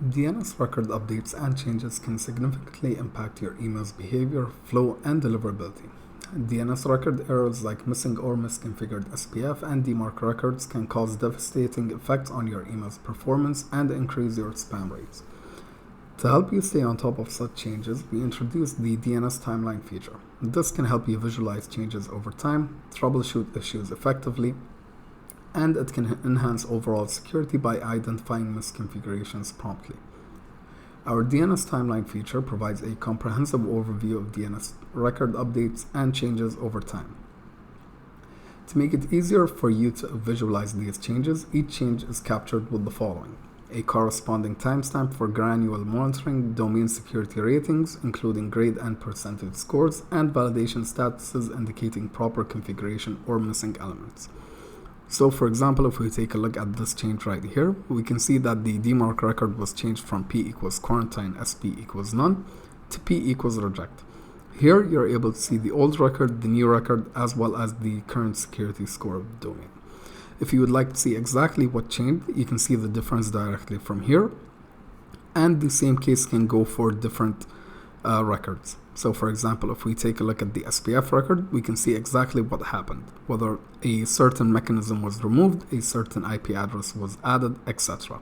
DNS record updates and changes can significantly impact your email's behavior, flow, and deliverability. DNS record errors like missing or misconfigured SPF and DMARC records can cause devastating effects on your email's performance and increase your spam rates. To help you stay on top of such changes, we introduced the DNS Timeline feature. This can help you visualize changes over time, troubleshoot issues effectively, and it can enhance overall security by identifying misconfigurations promptly. Our DNS Timeline feature provides a comprehensive overview of DNS record updates and changes over time. To make it easier for you to visualize these changes, each change is captured with the following: a corresponding timestamp for granular monitoring, domain security ratings, including grade and percentage scores, and validation statuses indicating proper configuration or missing elements. So for example, if we take a look at this change right here, we can see that the DMARC record was changed from P equals quarantine SP equals none to P equals reject. Here you're able to see the old record, the new record, as well as the current security score of the domain. If you would like to see exactly what changed, you can see the difference directly from here, and the same case can go for different records. So for example, if we take a look at the SPF record, we can see exactly what happened, whether a certain mechanism was removed, a certain IP address was added, etc.